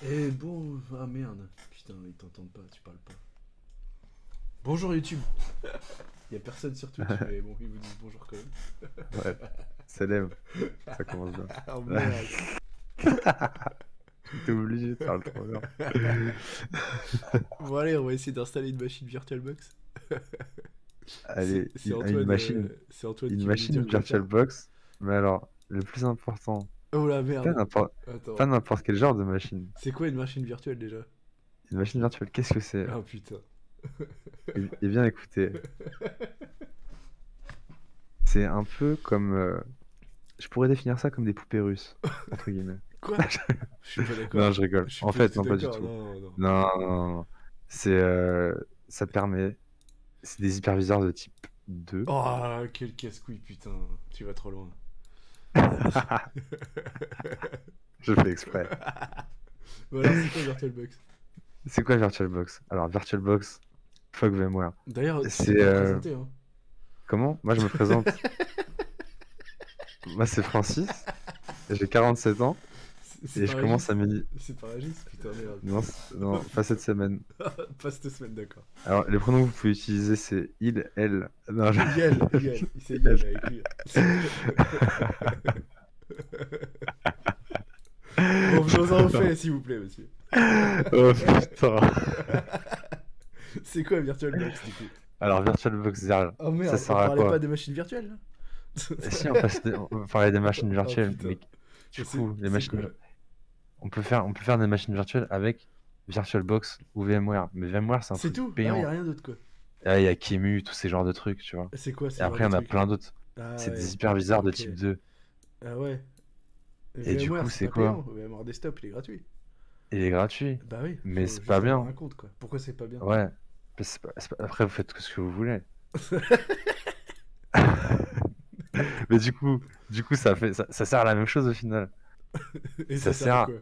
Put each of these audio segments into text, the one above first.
Eh bon, ah merde, putain, ils t'entendent pas, tu parles pas. Bonjour YouTube. Y a personne sur Twitch, mais bon, ils vous disent bonjour quand même. Ouais, célèbre, ça commence bien. Oh merde. T'es obligé de faire le troller. Bon allez, on va essayer d'installer une machine VirtualBox. C'est Allez, c'est une Antoine, machine, c'est Antoine une qui va nous machine dire quoi faire. VirtualBox, mais alors, le plus important, Oh la pas merde. n'importe, pas Attends, n'importe quel genre de machine. c'est quoi une machine virtuelle déjà? Une machine virtuelle, qu'est-ce que c'est? Ah putain. Eh bien, écoutez, c'est un peu comme, je pourrais définir ça comme des poupées russes, entre guillemets. Quoi? Je suis pas Non, d'accord. je rigole. Je suis En pas du fait, tout non, pas du d'accord. tout. Non, non. Non, non, non, non. C'est, ça permet, c'est des hyperviseurs de type 2. Oh, quel casse-couille, putain. Tu vas trop loin. Je fais exprès. Bon alors, c'est quoi VirtualBox? C'est quoi VirtualBox? Alors, VirtualBox, fuck VMware. D'ailleurs, tu t'es C'est pas présenté, hein. comment? Moi, je me présente. Moi, c'est Francis. J'ai 47 ans C'est et pas je commence Régis? à midi. C'est pas Régis? Putain, merde. Non, non, pas cette semaine. Pas cette semaine, d'accord. Alors, les pronoms que vous pouvez utiliser, c'est il, elle. Non, Yel. C'est elle. Yel à écrire. Bon, venons-en au fait, s'il vous plaît, monsieur. Oh putain. C'est quoi VirtualBox, du coup? Alors, VirtualBox Zerl, Oh ça merde, on sert à parlait pas quoi? des machines virtuelles, là? Si, on va parler des machines Oh virtuelles, putain. mais du coup, les C'est quoi? machines, on peut faire des machines virtuelles avec VirtualBox ou VMware. Mais VMware, c'est un C'est truc tout? Ah, y payant. a rien d'autre, quoi. Ah, il y a Kemu, tous ces genres de trucs, tu vois. C'est quoi Et ce genre après, il de y en a truc? plein d'autres. Ah C'est des ouais, hyperviseurs de ok. type 2. Ah ouais. Et du VMware, coup, c'est c'est pas payant. quoi? VMware Desktop, il est gratuit. Il est gratuit. Bah oui, Mais faut c'est pas juste avoir bien. un compte, quoi. Pourquoi c'est pas bien? Ouais. Après, vous faites ce que vous voulez. Mais du coup, ça sert à la même chose au final. Et ça Ça sert à sert, quoi?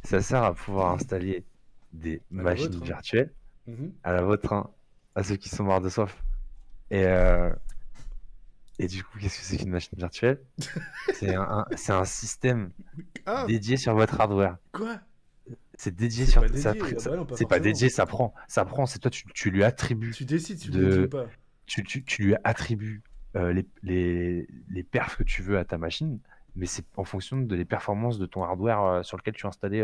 ça sert à pouvoir installer des À la machines vôtre, hein. virtuelles Mhm. à la vôtre, hein, à ceux qui sont morts de soif. Et, euh, et du coup, qu'est-ce que c'est qu'une machine virtuelle? C'est un système Ah! dédié sur votre hardware. Quoi? C'est dédié C'est sur. pas dédié. Ah bah non, pas C'est pas forcément. dédié, ça prend, c'est toi, tu lui attribues Tu décides si le dédié ou de. pas. Tu lui attribues les perfs que tu veux à ta machine, mais c'est en fonction de les performances de ton hardware sur lequel tu as installé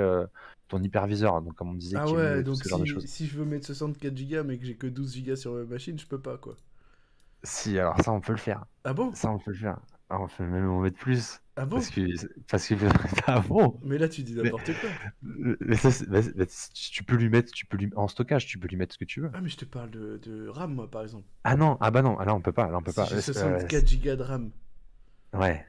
ton hyperviseur. Donc, comme on disait, Ah Kemu ouais, et tout donc ce genre de si choses. je veux mettre 64 gigas mais que j'ai que 12 gigas sur ma machine, je peux pas, quoi. Si, alors ça, on peut le faire. Ah bon? Ça, on peut le faire. Alors, on peut même en mettre plus. Ah Parce bon? que. Parce que. Ah bon? Mais là, tu dis Mais, n'importe quoi. mais ça, tu peux lui mettre. En stockage, tu peux lui mettre ce que tu veux. Ah, mais je te parle de RAM, moi, par exemple. Ah non, ah bah non, ah là, on peut pas. Là, on peut Si pas. j'ai 64 gigas de RAM. Ouais.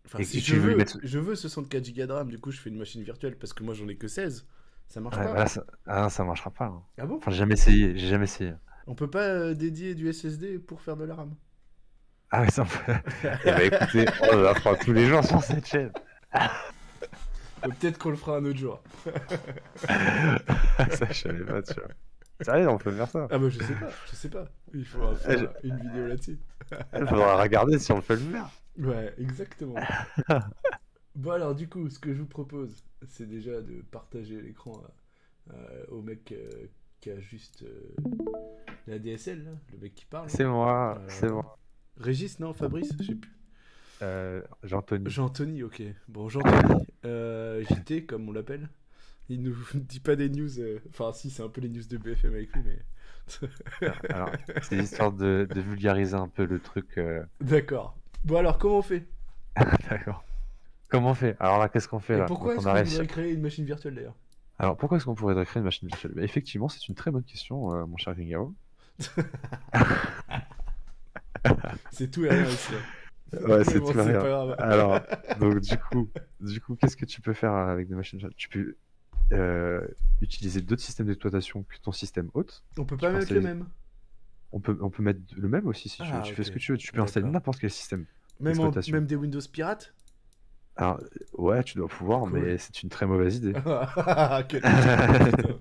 Enfin, si Et je tu veux lui veux, mettre. je veux 64 gigas de RAM, du coup, je fais une machine virtuelle parce que moi, j'en ai que 16. Ça marche Ouais, bah pas. là, ça marchera pas, hein. Ah bon? Enfin, j'ai jamais essayé, j'ai jamais essayé. On peut pas dédier du SSD pour faire de la RAM. Ah ouais, ça peut. Eh bah écoutez, on en apprend tous les jours sur cette chaîne. Peut-être qu'on le fera un autre jour. Ça, je savais pas, tu vois. Sérieux, on peut faire ça. Ah bah je sais pas. Il faudra Eh, faire une vidéo là-dessus. Il faudra regarder si on peut le faire. Ouais, exactement. Bon alors du coup, ce que je vous propose, c'est déjà de partager l'écran au mec qui a juste la DSL, là, le mec qui parle. Là. C'est moi, c'est Voilà. moi. Régis, non, Fabrice, je sais plus. Jean-Tony. Jean-Tony, ok. Bon, Jean-Tony, JT, comme on l'appelle. Il nous dit pas des news. Enfin, si, c'est un peu les news de BFM avec lui, mais. Alors, c'est histoire de vulgariser un peu le truc. D'accord. Bon, alors, comment on fait? D'accord. Comment on fait? Alors là, qu'est-ce qu'on fait Et là? pourquoi Donc on est-ce a qu'on réussi. voudrait créer une machine virtuelle d'ailleurs? Alors pourquoi est-ce qu'on pourrait créer une machine virtuelle? Bah, effectivement, c'est une très bonne question, mon cher Gringao. C'est tout et rien ici. Hein. Ouais, Mais c'est bon, tout c'est rien. pas grave. Alors, donc du coup, qu'est-ce que tu peux faire avec des machines virtuelles? Tu peux utiliser d'autres systèmes d'exploitation que ton système hôte. On peut Tu pas peux mettre le installer, même. on peut mettre le même aussi si tu veux. Ah, Tu fais ok. ce que tu veux. Tu peux installer D'accord. n'importe quel système Même, d'exploitation. même des Windows pirates? Alors, ouais, tu dois pouvoir, Cool. mais c'est une très mauvaise idée. Quel escroc, putain.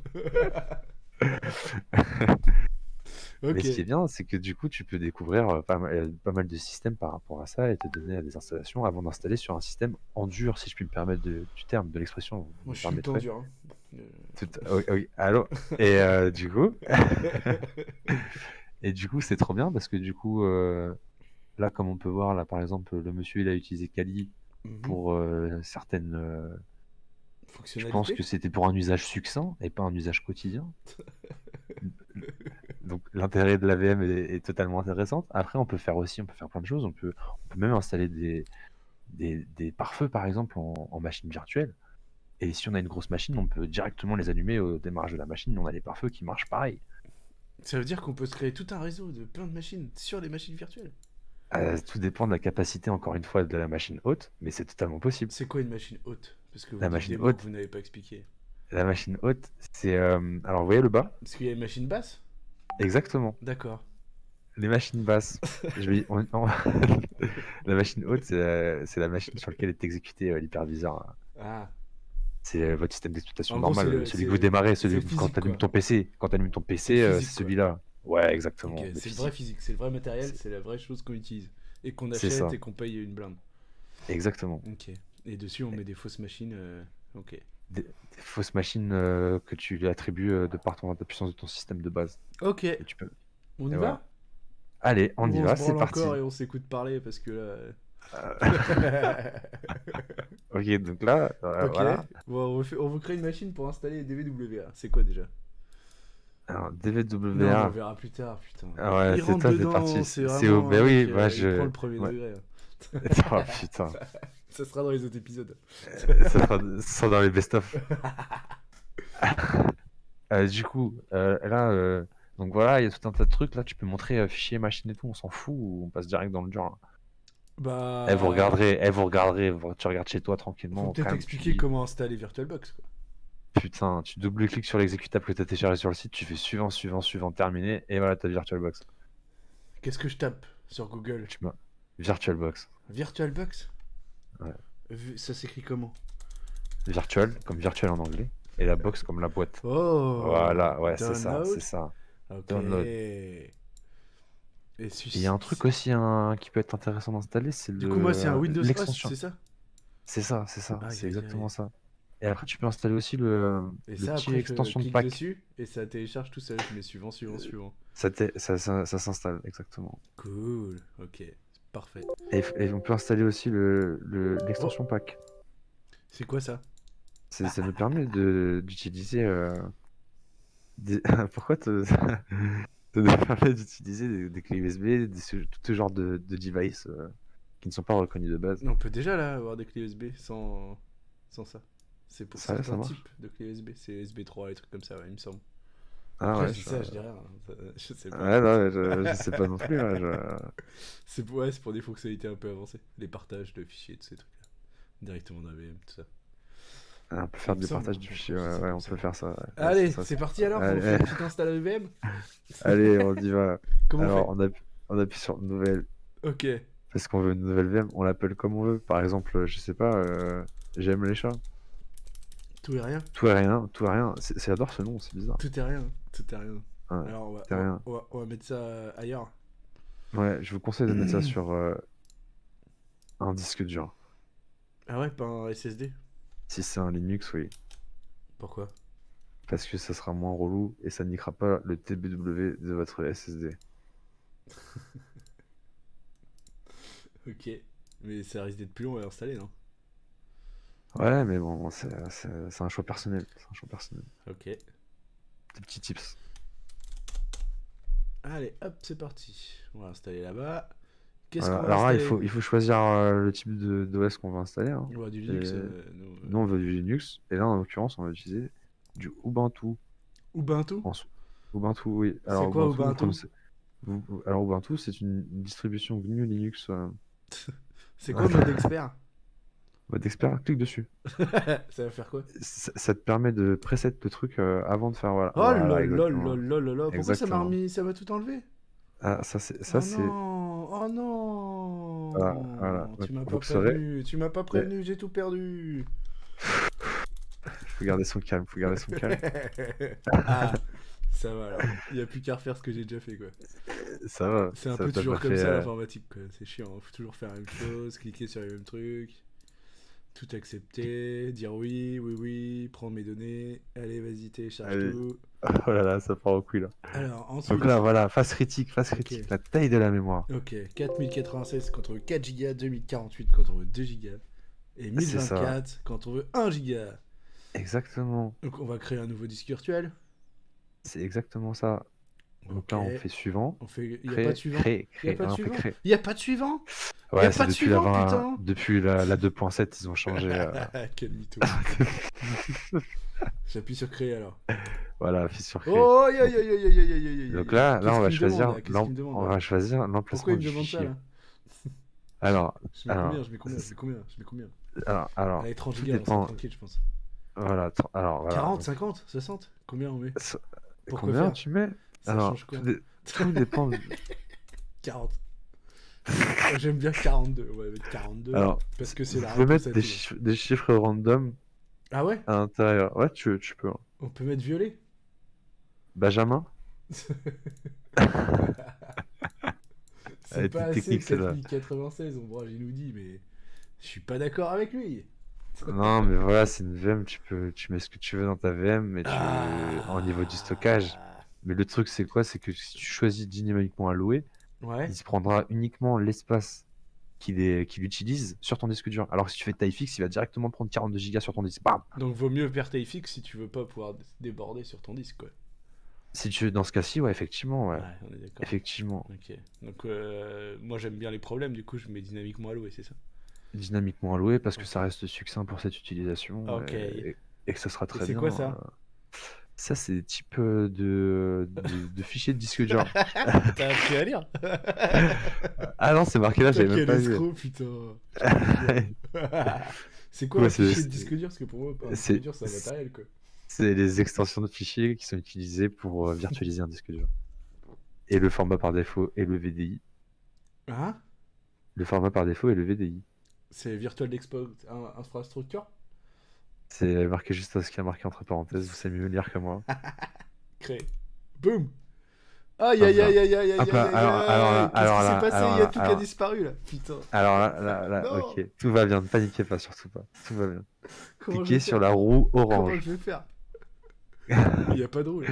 Mais Ok. ce qui est bien, c'est que du coup, tu peux découvrir pas mal de systèmes par rapport à ça et te donner des installations avant d'installer sur un système en dur, si je puis me permettre du terme, de l'expression, Moi, me je suis le temps permettrait. dur. Hein. Oui, allô? Et du coup, c'est trop bien parce que du coup, là, comme on peut voir, là, par exemple, le monsieur, il a utilisé Kali Mhm. pour certaines. Je pense Fonctionnalité? que c'était pour un usage succinct et pas un usage quotidien. Donc l'intérêt de l'AVM est totalement intéressant. Après, on peut faire plein de choses. On peut même installer des pare-feux, par exemple, en machine virtuelle. Et si on a une grosse machine, on peut directement les allumer au démarrage de la machine. On a les pare-feux qui marchent pareil. Ça veut dire qu'on peut se créer tout un réseau de plein de machines sur des machines virtuelles. Tout dépend de la capacité, encore une fois, de la machine haute, mais c'est totalement possible. C'est quoi une machine haute? Parce que vous La dites machine des mots que haute, vous n'avez pas expliqués. c'est... alors, vous voyez le bas? Parce qu'il y a une machine basse? Exactement. D'accord. Les machines basses. Je vais... La machine haute, c'est la machine sur laquelle est exécuté l'hyperviseur. Ah. C'est votre système d'exploitation En gros, c'est normal, le, celui que vous démarrez, c'est le quand physique, tu allumes quoi. ton PC. Quand tu allumes ton C'est le PC, physique, c'est quoi. celui-là. Ouais, Ok, exactement, le c'est le vrai physique. physique, c'est le vrai matériel, C'est c'est la vraie chose qu'on utilise. Et qu'on c'est achète ça, et qu'on paye une blinde. exactement. Ok. Et dessus, on met des fausses machines. Ok. Des fausses machines que tu lui attribues de par ta puissance de ton système de base. Ok. Et tu peux. On Et y voilà. va? Allez, on Ou y on se va, c'est branle encore parti. et on s'écoute parler parce que là. Ok, donc là, Ok. voilà. Bon, on vous crée une machine pour installer DVWA. C'est quoi déjà? Alors, Non, mais on DVWA. verra plus tard, putain. Ah ouais, Il c'est rentre toi, c'est dedans, parti. c'est C'est au. vraiment un Ben mec, oui, moi il prend je. le premier Ouais. degré. Oh putain. Ça sera dans les autres épisodes. Ça sera dans les best-of. Du coup, là, donc voilà, il y a tout un tas de trucs. Là, tu peux montrer fichier, machine et tout, on s'en fout ou on passe direct dans le dur, là. Bah. Tu regardes chez toi Faut tranquillement, au peut-être calme, tu expliquer dis, comment installer VirtualBox, quoi. putain, tu double-cliques sur l'exécutable que tu as téléchargé sur le site, tu fais suivant, suivant, suivant, terminé, et voilà, t'as VirtualBox. Qu'est-ce que je tape sur Google? Tu mets VirtualBox. VirtualBox? Ouais. Ça s'écrit comment? Virtual, comme virtuel en anglais, et la box comme la boîte. Oh, Voilà, ouais, c'est ça, c'est download. ça. Ok. Download. Et Et il y a un truc aussi qui peut être intéressant d'installer, c'est du coup, moi, c'est un Windows Host, l'extension. c'est ça? C'est ça, Aïe, c'est aïe, aïe. exactement ça. Et après, tu peux installer aussi le Et le ça, petit après, je extension de clique pack. dessus et ça télécharge tout seul. Je mets suivant, suivant, Euh, suivant. ça s'installe, exactement. Cool. Ok. Parfait. Et on peut installer aussi Oh, l'extension pack. c'est quoi ça? Ça nous permet d'utiliser. Pourquoi ça nous permet d'utiliser des clés USB, tout ce genre de devices qui ne sont pas reconnus de base. On peut déjà là avoir des clés USB sans ça. C'est pour Ça certains marche? types de clés USB. C'est USB 3, les trucs comme ça, ouais, il me semble. Ah Après, ouais, je dis ça, je dis rien, hein. Je sais pas. ouais, non, mais je sais pas non plus. Ouais, Ouais, c'est pour des fonctionnalités un peu avancées. Les partages de fichiers, tous ces trucs-là. Directement dans VM, tout ça. On peut Il faire me du semble, partage hein, du bon, fichier, après, je dis ouais, ça ouais, comme on ça. peut faire ça. Ouais, Allez, ça, c'est parti alors, on fait allez, une petite install VM. allez, on y va. Comment on Alors, fait? on appuie sur nouvelle, Ok. parce qu'on veut une nouvelle VM, on l'appelle comme on veut. Par exemple, je sais pas, j'aime les chats. Tout et rien. Tout et rien, tout et rien. J'adore ce nom, c'est bizarre. Tout est rien. Tout est rien. Ouais, Alors, tout et rien. on va mettre ça ailleurs. Ouais, je vous conseille de mettre ça sur un disque dur. Ah ouais, pas un SSD. Si c'est un Linux, oui. Pourquoi? Parce que ça sera moins relou et ça niquera pas le TBW de votre SSD. Ok. Mais ça risque d'être plus long à installer, non? Ouais, mais bon, c'est un choix personnel. C'est un choix personnel. Ok. Des petits tips. Allez, hop, c'est parti. On va installer là-bas. Qu'est-ce Voilà. qu'on va Alors là, installer? il faut choisir le type d'OS qu'on va installer, hein. On va du Et Linux. Nous, nous, on veut du Linux. Et là, en l'occurrence, on va utiliser du Ubuntu. Ubuntu? En s- Ubuntu, oui. C'est Alors, quoi Ubuntu, Ubuntu? alors, Ubuntu, c'est une distribution GNU Linux. C'est quoi mode expert? Mode expert, clique dessus. Ça va faire quoi? Ça te permet de preset le truc avant de faire. Voilà, Oh là voilà, là là exactement. là là là. Pourquoi Exactement. ça m'a tout enlevé? Ah, Oh c'est. non! Oh Voilà, voilà. non! Tu m'as Vous pas le saurez. prévenu! Tu m'as pas Mais prévenu! J'ai tout perdu! faut garder son calme, faut garder son calme. Ah! Ça va alors. Il y a plus qu'à refaire ce que j'ai déjà fait, quoi. Ça va, C'est un ça peu t'a pas toujours comme fait. ça l'informatique, quoi. C'est chiant, hein. Faut toujours faire la même chose, cliquer sur les mêmes trucs. Tout accepter, dire oui, oui, oui, prendre mes données. Allez, vas-y, télécharge Allez. tout. Oh là là, ça part au couille là. Alors, Donc ensuite, là, voilà, phase ok. critique, la taille de la mémoire. Ok, 4096 quand on veut 4 Go, 2048 quand on veut 2 Go, et C'est ça, 1024 quand on veut 1 Go. exactement. Donc on va créer un nouveau disque virtuel. C'est exactement ça. Donc Ok, là, on fait suivant. on fait. Il n'y a pas de Créer, suivant. créer, Il n'y a créer. pas de Ah, on fait suivant. créer. Il n'y a pas de suivant. Il n'y a Ouais, pas c'est de depuis la suivant, 20, putain. depuis la 2.7, ils ont changé. Quel mytho. J'appuie sur créer alors. Voilà, fils sur créer. Oh, aïe aïe Donc, aïe aïe aïe aïe aïe aïe donc aïe. là, Qu'est-ce on va qu'il me demande choisir, là? Qu'est-ce qu'il me demande on là? va choisir Pourquoi l'emplacement il me du demande ça fichier. là? Alors, Je mets alors, combien? Je mets combien? Je mets combien? Je mets combien? alors, Allez, 30 tout gigas, on sera dépend. tranquille, je pense. Voilà, alors, voilà. 40, Donc, 50, 60? Combien on met? so- Pourquoi combien faire? tu mets? Ça Alors, change quoi? tout dépend. 40. Moi, j'aime bien 42. On va mettre 42 Alors, parce que c'est vous la pouvez réponse mettre à tout. des chiffres random Ah ouais? à l'intérieur. Ouais, tu peux, hein. On peut mettre violet? Benjamin? Elle C'est pas était assez technique celle-là. 4096, Ombrage, il nous dit, mais je suis pas d'accord avec lui. Non, mais voilà, c'est une VM, tu mets ce que tu veux dans ta VM, mais au niveau du stockage. Ah. Mais le truc, c'est quoi? C'est que si tu choisis dynamiquement à louer, Ouais. il se prendra uniquement l'espace qu'il utilise sur ton disque dur. Alors que si tu fais taille fixe, il va directement prendre 42 Go sur ton disque. Bam! Donc vaut mieux faire taille fixe si tu veux pas pouvoir déborder sur ton disque, quoi. Si tu veux, dans ce cas-ci, ouais, effectivement, ouais. Ouais, on est d'accord. Effectivement. Ok. Donc moi j'aime bien les problèmes, du coup je mets dynamiquement alloué, c'est ça? Dynamiquement à louer parce que Ok. ça reste succinct pour cette utilisation Ok. et que ça sera Et très c'est bien. quoi ça? Ça, c'est des types de fichiers de disque dur. T'as appris à lire? Ah non, c'est marqué là, Putain, j'avais même quel pas vu. escroc, putain. Je te jure. C'est quoi Ouais, un fichier de disque dur? Parce que pour moi, un disque c'est- dur, c'est un matériel, quoi. c'est les extensions de fichiers qui sont utilisées pour virtualiser un disque dur. Et le format par défaut est le VDI. Hein? Le format par défaut est le VDI. C'est Virtual Infrastructure? C'est marqué juste ce qui a marqué entre parenthèses. Vous savez mieux lire que moi. Créé. Boum! Aïe Hop aïe là. aïe aïe aïe aïe Hop là, aïe aïe! Qu'est-ce qui s'est passé? alors Il y a là, tout qui a disparu là. Putain. alors là, Non! ok. Tout va bien, ne paniquez pas, surtout pas. Tout va bien. Comment je Cliquez vais sur faire? la roue Comment orange. je vais faire? Il n'y a pas de roue là.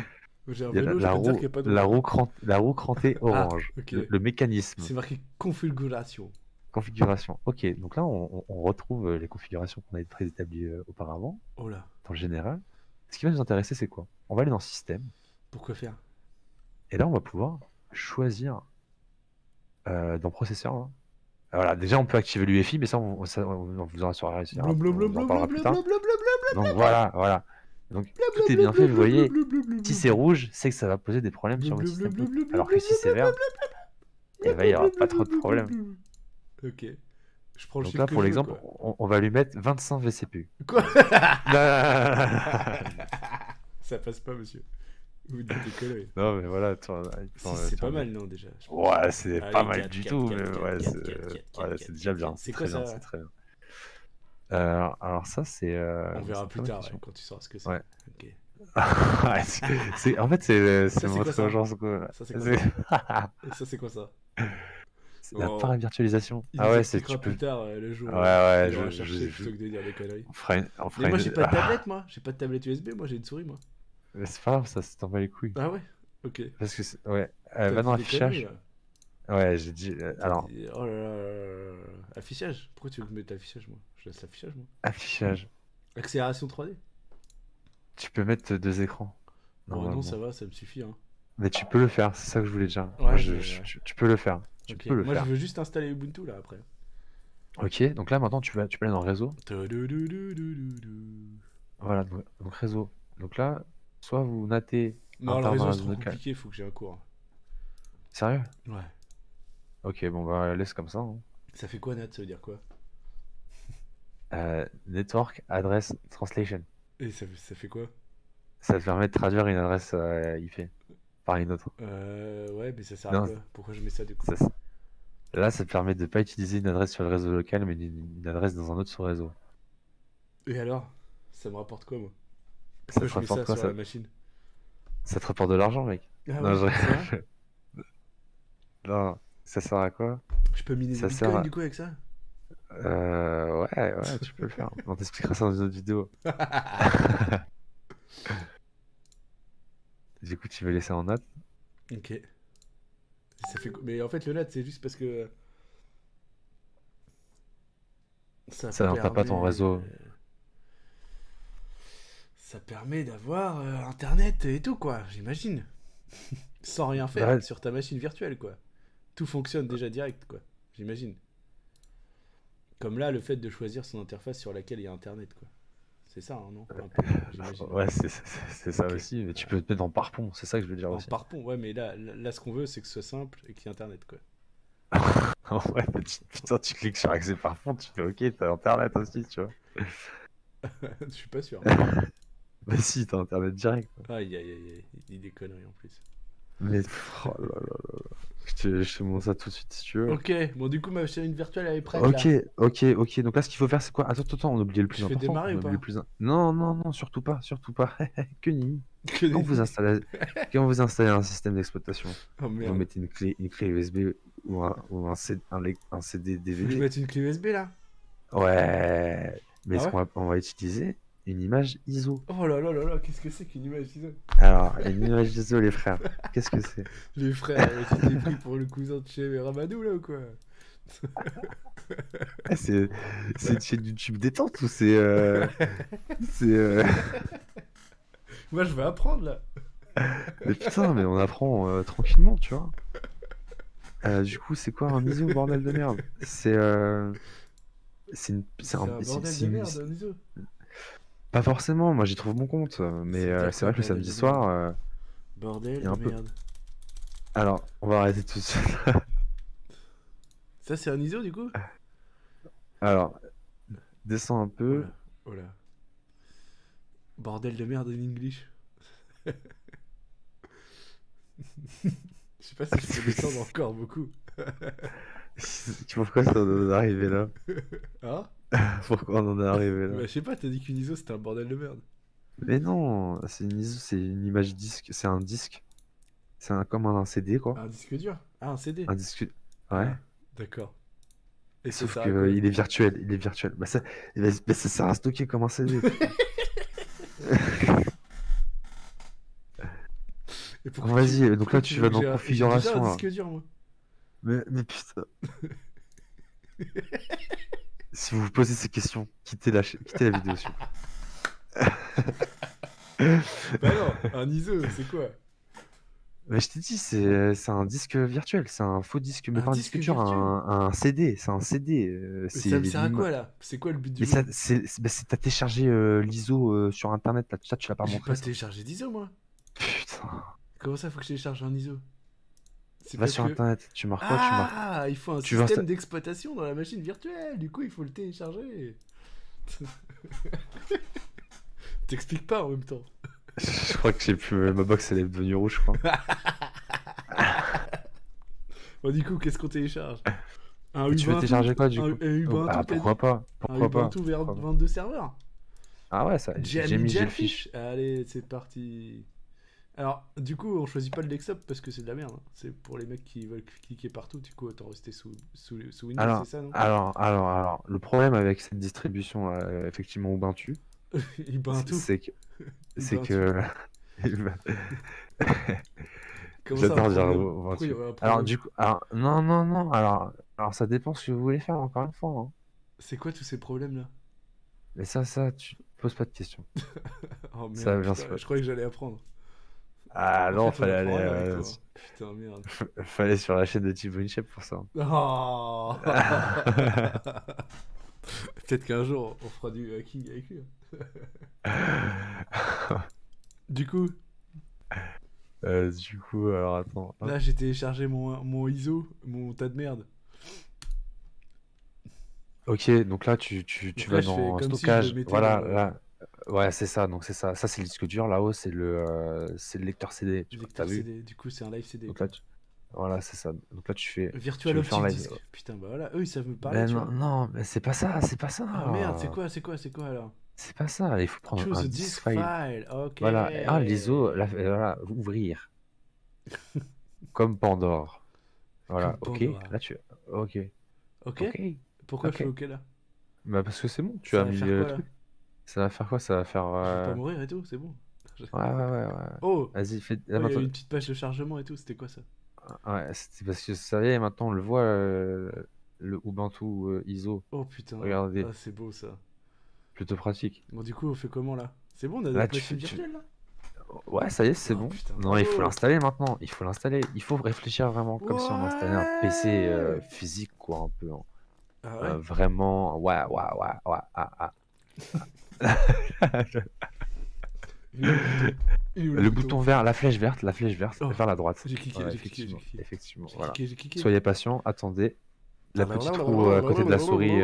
J'ai un Il y a vélo, je peux te dire qu'il n'y a pas de roue. la roue crantée Ah, orange. ok. Le mécanisme. C'est marqué configuration. Configuration. Ok, donc là, on retrouve les configurations qu'on avait préétablies auparavant, Oh là. dans le général. Ce qui va nous intéresser, c'est quoi? On va aller dans Système, Pourquoi faire? et là, on va pouvoir choisir dans Processeur. Là. Voilà, déjà, on peut activer l'UEFI, mais ça, on vous en saura réussir. Blum blum blum On en blum parlera blum plus blum tard. blum blum Donc voilà. Donc tout est bien fait, vous voyez. Si c'est rouge, c'est que ça va poser des problèmes sur votre système. Alors que si c'est vert, il va y avoir pas trop de problèmes. Ok. Je prends le Donc chiffre là, que pour je veux, l'exemple, quoi. on va lui mettre 25 VCPU. Quoi? Non, Ça passe pas, monsieur. Vous dites des conneries. mais voilà. Si, c'est pas mal, non, déjà. Ouais, c'est Allez, pas mal 4, du 4, tout, 4, mais 4, ouais, 4, c'est 4, 4, ouais, 4, c'est déjà 4, bien. 4. C'est très quoi bien, ça? c'est très bien. Alors ça, c'est. On c'est verra une plus très bonne tard, question. quand tu sauras ce que c'est. Ouais. Ok. Ouais, en fait, c'est Ça, c'est quoi votre ça? urgence, quoi. Ça, c'est quoi C'est Et ça, c'est quoi ça? c'est la Oh, paravirtualisation. il Ah nous ouais, expliquera tu peux. plus tard, le jour Ouais, où ouais, il aura cherché plutôt que de dire des conneries. on Mais fera moi, une. j'ai pas de tablette, moi. J'ai pas de tablette USB, moi, j'ai une souris, moi. Mais c'est pas grave, ça t'en bat les couilles. Ah ouais? Ok. Parce que, ouais, T'as va dit dans des conneries, affichage. là. Ouais, j'ai dit. T'as Alors, dit... Oh là là là là. Affichage? Pourquoi tu veux que je mette affichage, moi? Je laisse l'affichage, moi. affichage. Accélération 3D? Tu peux mettre 2 écrans, Bon, non, normalement. ça va, ça me suffit, hein. Mais tu peux le faire, c'est ça que je voulais dire. Ouais, Tu peux le faire. Tu Ok. peux le Moi, je faire. veux juste installer Ubuntu, là, après. Ok, donc là maintenant tu peux aller dans réseau. Voilà, donc réseau. Donc là, soit vous natez Non, le interne dans réseau, la c'est zone trop locale. compliqué, faut que j'ai un cours. Sérieux? Ouais. Ok, bon bah laisse comme ça. Hein. Ça fait quoi, NAT? Ça veut dire quoi? Network Address Translation. Et ça fait quoi? Ça te permet de traduire une adresse IP par une autre. Ouais, mais ça sert à Non, quoi? Pourquoi je mets ça, du coup? ça, là, ça te permet de pas utiliser une adresse sur le réseau local, mais une adresse dans un autre sous-réseau. Et alors? Ça me rapporte quoi, moi? Ça Pourquoi te je mets rapporte ça quoi sur la machine? ça te rapporte de l'argent, mec. Ah Non, ouais, c'est vrai? Non, ça sert à quoi? Je peux miner des Ça sert bitcoins, à... du coup, avec ça? Ouais, tu peux le faire. On t'expliquera ça dans une autre vidéo. Du coup, tu veux laisser en note? Ok. Mais en fait, le NAT, c'est juste parce que ça Ça n'entend pas ton permet. réseau. Ça permet d'avoir Internet et tout, quoi, j'imagine. Sans rien faire Ouais, sur ta machine virtuelle, quoi. Tout fonctionne déjà direct, quoi. J'imagine. Comme là, le fait de choisir son interface sur laquelle il y a Internet, quoi. C'est ça, hein, non? Un peu, j'imagine. ouais, c'est ça Ok. aussi. Mais tu peux te mettre en pare-pont, c'est ça que je veux dire En aussi. parpon, ouais, mais là, ce qu'on veut, c'est que ce soit simple et qu'il y ait Internet, quoi. Ouais, mais putain, tu cliques sur accès pare-pont, tu fais OK, t'as internet aussi, tu vois. Je suis pas sûr. Bah si, t'as internet direct. Aïe, aïe, aïe, aïe. Il dit des conneries en plus. Mais oh là là, je te montre ça tout de suite si tu veux. Ok, bon, du coup, ma machine virtuelle, elle est prête, Ok, là. ok. Donc là, ce qu'il faut faire, c'est quoi? Attends, on a oublié le Je plus fais important. démarrer On ou a oublié le pas? plus. Non, surtout pas, surtout pas. Que nenni. Que Quand vous des... installez, quand vous installez un système d'exploitation, Oh vous merde. mettez une clé USB ou un CD Faut que je DVD. mette une clé USB, là? Ouais, mais Ah ouais? on va utiliser une image ISO. Oh là là là là, qu'est-ce que c'est qu'une image ISO? Alors, une image ISO, les frères, qu'est-ce que c'est? Les frères, tu t'es pris pour le cousin de chez Ramadou, là, ou quoi? Ah, c'est une chaîne YouTube détente ou c'est Moi, je vais apprendre, là. mais putain, mais on apprend tranquillement, tu vois. Du coup, c'est quoi un ISO, bordel de merde? C'est C'est un bordel de merde, un ISO. pas forcément. Moi, j'y trouve mon compte, mais Ça veut dire c'est quoi, vrai que le bordel samedi de merde? soir, il Bordel y a de un peu. merde. Alors, on va arrêter tout de suite. Ça, c'est un ISO, du coup? Alors, descends un Oh peu. là, oh là. Bordel de merde in English. Je sais pas si je peux descendre encore beaucoup. Pourquoi ça en est arrivé là? Hein? Pourquoi on en est arrivé là? Bah, je sais pas, t'as dit qu'une ISO c'était un bordel de merde. Mais non, c'est une ISO, c'est une image disque, c'est un disque, comme un CD quoi, Un disque dur? Ah, un CD. un disque, ouais. Ah, d'accord. Et ça Sauf sert à que quoi? il est virtuel. Bah, ça sert à stocker comme un CD, putain. Et Bon, vas-y, donc pourquoi là tu tu veux vas que dans j'ai déjà un configuration là. disque dur, moi? Mais putain, si vous vous posez ces questions, quittez la vidéo s'il vous plaît. Bah non, un ISO, c'est quoi? Mais je t'ai dit, c'est un disque virtuel, c'est un faux disque, mais Un pas un disque disque dur, virtuel? un CD, c'est un CD. Mais ça me sert à quoi, là? C'est quoi le but du Mais ça, jeu? t'as téléchargé l'ISO sur internet, là, ça tu l'as pas J'ai montré pas ça. téléchargé d'ISO, moi. Putain. Comment ça, faut que je télécharge un ISO? C'est Va parce sur que... internet, tu marques quoi? Ah, il faut un Tu vas système d'exploitation dans la machine virtuelle. Du coup, il faut le télécharger. T'expliques pas en même temps. Je crois que j'ai plus. Ma box elle est devenue rouge, je crois. Bon, du coup, qu'est-ce qu'on télécharge? Un Et tu veux Ubuntu? télécharger quoi du Un coup? Oh, Ubuntu, ah, t'as dit? pourquoi pas? Un Pourquoi pas? Ubuntu vers Pourquoi pas? 22 serveurs? Ah ouais, ça, j'ai mis Jellyfish. Jellyfish? Allez, c'est parti. Alors, du coup, on choisit pas le desktop parce que c'est de la merde, hein. C'est pour les mecs qui veulent cliquer partout. Du coup, autant rester sous Windows, c'est Alors, ça, non? le problème avec cette distribution, effectivement Ubuntu, Ubuntu. c'est que, c'est Ubuntu. que, Comment ça, un j'adore dire problème? Pourquoi il y Ubuntu. aurait un Alors problème? du coup, non, alors ça dépend ce que vous voulez faire encore une fois, hein. C'est quoi tous ces problèmes-là? Mais ça, tu te poses pas de questions. Oh Ça merde, va bien putain, se faire. je croyais que j'allais apprendre. Ah En non, fait, on fallait apprend aller, rien avec toi, hein. Putain, merde. fallait sur la chaîne de Thibaut Inchep pour ça. Oh. Peut-être qu'un jour, on fera du hacking avec lui, hein. Du coup, Du coup, alors attends, hop. là, j'ai téléchargé mon ISO, mon tas de merde. Ok, donc là tu Donc là, vas je fais dans comme si je le stockage. mettais dans Voilà, le là. Ouais, c'est ça. Donc c'est ça. Ça c'est le disque dur. Là-haut c'est le lecteur CD. Tu vois, t'as lecteur vu? CD. Du coup, c'est un live CD, Donc quoi. là, voilà, c'est ça. Donc là tu Virtual veux le faire en Optic live. Disc. Putain, bah voilà, eux, ils savent me parler, Mais tu non, vois. non, mais c'est pas ça, c'est pas Ah merde, ça. c'est quoi alors? C'est pas ça. Il faut prendre Choose un a disk disk file. file, ok. Voilà. Ah, l'ISO, là, voilà, ouvrir. Comme Pandore. Comme Voilà, ok. Pandora. Là, ok. Ok? Ok. Pourquoi je Ok. fais OK là? Bah parce que c'est bon, tu Ça as va mis faire le quoi là? truc. Ça va faire quoi? Ça va faire... Je vais pas mourir et tout, c'est bon. Ouais. Oh! Vas-y, fais... Oh, il y a Attends, eu une petite page de chargement et tout, c'était quoi ça? ouais, c'est parce que ça y est, maintenant on le voit, le Ubuntu ISO. Oh putain, Regardez, ah c'est beau ça. plutôt pratique. Bon, du coup, on fait comment là? C'est bon, on a Là, notre tu fais... machine virtuelle là? Ouais, ça y est, c'est Oh bon. putain, Non, il faut bravo! l'installer maintenant. Il faut l'installer. Il faut réfléchir vraiment comme si on installait un PC Ouais! physique, quoi, un peu, hein. Ah ouais? Vraiment, ouais. Il est où le bouton? Il est où le Le bouton? bouton vert, la flèche verte, Oh, vers la droite. j'ai cliqué, Ouais, j'ai cliqué, j'ai cliqué. effectivement, J'ai voilà. cliqué, j'ai cliqué. Soyez patient, attendez. La petite roue à côté de la souris,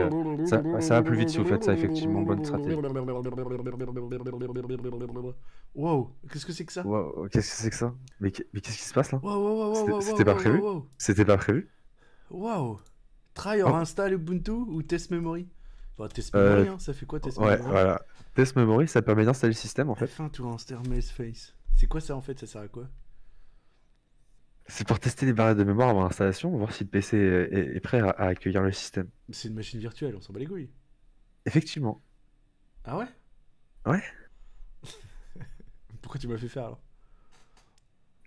ça va plus vite si vous faites ça, effectivement. Bonne stratégie. Wow, qu'est-ce que c'est que ça? Wow, qu'est-ce que c'est que ça? Mais qu'est-ce qui se passe là? Wow, wow, wow, wow, wow, C'était pas wow, wow, prévu? wow. C'était pas prévu? Wow. Try or Oh, install Ubuntu ou test memory? Bah, test euh, memory, hein, ça fait quoi test ouais, memory? voilà. Test memory, ça permet d'installer le système en fait. F1 to install face. C'est quoi ça en fait? Ça sert à quoi? C'est pour tester les barrettes de mémoire avant l'installation, voir si le PC est prêt à accueillir le système. C'est une machine virtuelle, on s'en bat les couilles. Effectivement. Ah ouais? Ouais. Pourquoi tu m'as fait faire alors?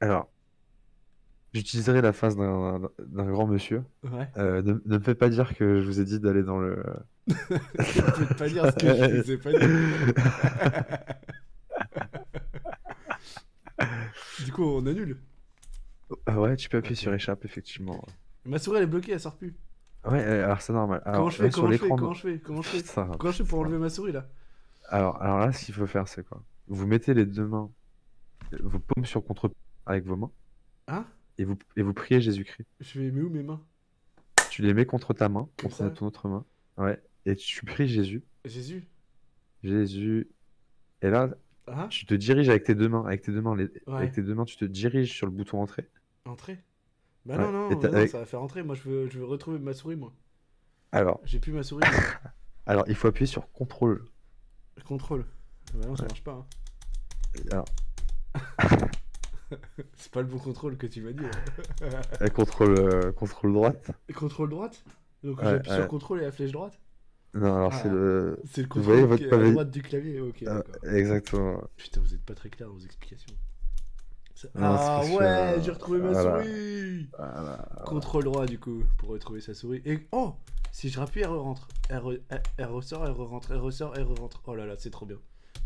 Alors, j'utiliserai la face d'un grand monsieur. Ouais. Ne me faites pas dire que je vous ai dit d'aller dans le. Ne peux pas dire ce que je faisais pas dire. Du coup, on annule. Ah ouais, tu peux appuyer Ok. sur échappe, effectivement. Ma souris elle est bloquée, elle sort plus. Ouais, alors c'est normal. Comment Alors je fais? là, sur Comment je fais? l'écran. Comment je fais? Comment je fais? Putain, Comment je fais pour putain. enlever ma souris là? Alors là, ce qu'il faut faire, c'est quoi? Vous mettez les deux mains, vos paumes sur contre avec vos mains, Hein? et vous priez Jésus-Christ. Je vais mais où mes mains? Tu les mets contre ta main, Comme contre ça? ton autre main. Ouais. Et tu pries Jésus. Jésus? Jésus. Et là, Hein? tu te diriges avec tes deux mains. Avec tes deux mains, Ouais. avec tes deux mains, tu te diriges sur le bouton entrée. Entrer? Bah Ouais. non, Et non, t'as- non, avec- ça va faire entrer. Moi je veux retrouver ma souris moi. Alors, J'ai plus ma souris. Moi. alors, il faut appuyer sur contrôle. Contrôle. Bah non, ça Ouais. marche pas. Hein. Alors, C'est pas le bon contrôle que tu m'as dit. Là. contrôle droite. Contrôle droite? Donc Ouais, j'appuie sur ouais. contrôle et la flèche droite? Non, alors Ah, c'est le. c'est le Vous voyez contrôle qui votre est à pavé. droite du clavier. Ok, d'accord. Exactement. Putain, vous êtes pas très clair dans vos explications. Non, c'est Ah parce que, ouais, j'ai retrouvé ma voilà. souris. Voilà. Contrôle droit du coup pour retrouver sa souris. Et oh, si je rappuie, elle rentre. Elle ressort, elle rentre, elle ressort, elle rentre. Oh là là, c'est trop bien.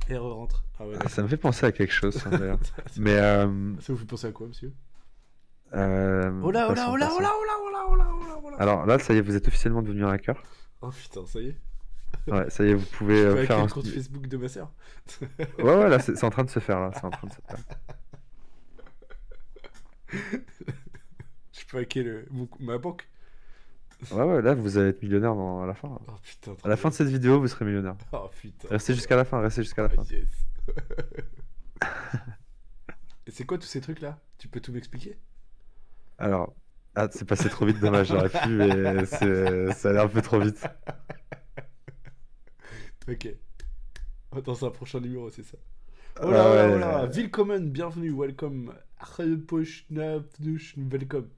Elle rentre. Ah ouais, Ça d'accord. me fait penser à quelque chose, ça, d'ailleurs. Ça Mais vous fait penser à quoi, monsieur? Oh passons, là, oh là, oh là, passons. oh là, oh là, oh là, oh là, oh là, oh là. Alors là, ça y est, vous êtes officiellement devenu un hacker. Oh putain, ça y est. Ouais, ça y est, vous pouvez Je peux faire hacker un. le compte Facebook de ma sœur. Ouais, là, c'est en train de se faire, là. C'est en train de se faire. Je peux hacker ma banque. Ouais, là, vous allez être millionnaire à la fin. Là. Oh putain, trop À la fin de cette vidéo, vous serez millionnaire. Oh putain. Restez trop jusqu'à la fin, restez jusqu'à la bien. fin. Ah, yes. Et c'est quoi tous ces trucs là? Tu peux tout m'expliquer? Alors, c'est passé trop vite, dommage, j'aurais pu, mais ça allait un peu trop vite. Ok. Attends, c'est un prochain numéro, c'est ça. Oh Ah là, oh là, ouais, oh là. Willkommen, bienvenue, welcome. Welcome.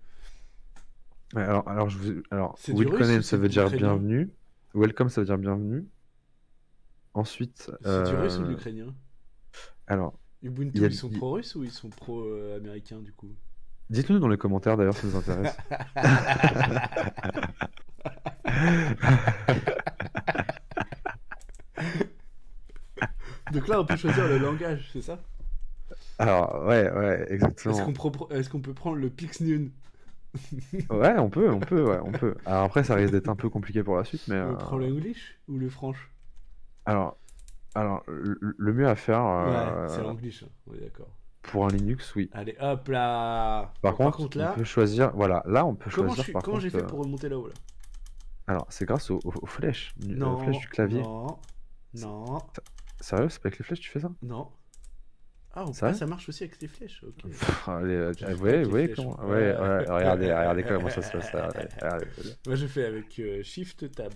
ouais, alors, C'est du russe ou willkommen, c'est ça veut de dire l'ukrainien? bienvenue. Welcome, ça veut dire bienvenue. Ensuite, C'est du russe ou de l'ukrainien? alors, Ubuntu, il y a- ils sont pro-russes ou ils sont pro-américains du coup? dites-nous dans les commentaires d'ailleurs, ça nous intéresse. Donc là, on peut choisir le langage, c'est ça? Alors, ouais, Est-ce exactement. qu'on peut prendre le Pixnion? Ouais, on peut, ouais, on peut. Alors après, ça risque d'être un peu compliqué pour la suite, mais On prend l'English ou le Franche? alors, le mieux à faire Ouais, c'est l'English, hein. On est d'accord. pour un Linux, oui. Allez, hop là! Par Bon, contre, là, on peut choisir. Voilà, là, on peut comment choisir. Par comment contre, j'ai fait pour remonter là-haut là? alors, c'est grâce aux flèches, Non, flèches du clavier. non, non, Sérieux, c'est pas avec les flèches que tu fais ça? non. Ah, Sérieux? ça marche aussi avec les flèches, ok. Pff, allez, Je fais pas vous avec les voyez flèches, comment? moi. Ouais, Ouais. regardez comment ça se passe. Regardez. Moi, je fais avec Shift Tab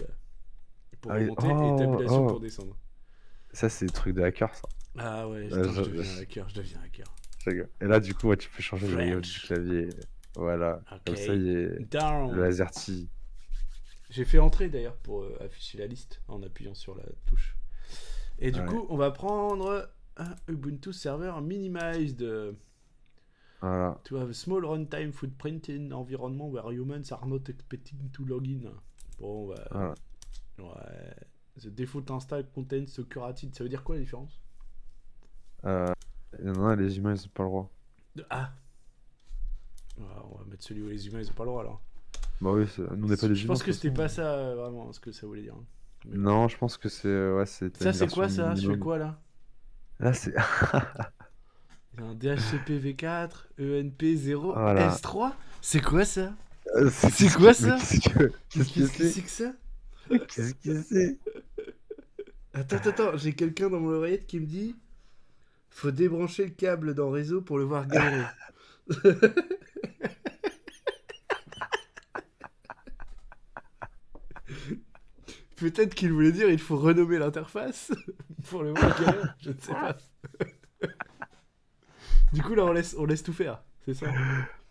pour Ah oui, remonter et tabulation oh. pour descendre. Ça, c'est des trucs de hacker, ça. Ah ouais, Ouais, putain, je- je deviens hacker, je deviens hacker. Je rigole. Et là, du coup, ouais, tu peux changer le layout du French. clavier. Voilà. Ok. Comme ça, il est le Down. AZERTY. J'ai fait entrer d'ailleurs pour afficher la liste en appuyant sur la touche. Et du Ouais. coup, on va prendre un Ubuntu Server Minimized Voilà. to have a small runtime footprint in environment where humans are not expecting to log in. Bon, bah. Voilà. Ouais. The default install contains security. Ça veut dire quoi la différence? Il y en a, les humains, ils ont pas le droit. Ah. Ouais, on va mettre celui où les humains ils ont pas le droit alors. Bah oui, nous on n'est pas des Je humains. pense de que toute c'était façon. pas ça vraiment ce que ça voulait dire. Mais bon. Non, je pense que c'est ouais, c'est Ça une c'est quoi version ça? Je fais minimum. quoi là? Là, c'est Il y a un DHCP V4, ENP0, voilà. S3. C'est quoi ça? C'est C'est quoi ça? Qu'est-ce que Qu'est-ce que c'est? c'est que ça? Qu'est-ce que c'est? Attends, j'ai quelqu'un dans mon oreillette qui me dit faut débrancher le câble dans réseau pour le voir galérer. Peut-être qu'il voulait dire il faut renommer l'interface pour le voir galérer, je ne sais pas. Du coup là on laisse tout faire, c'est ça?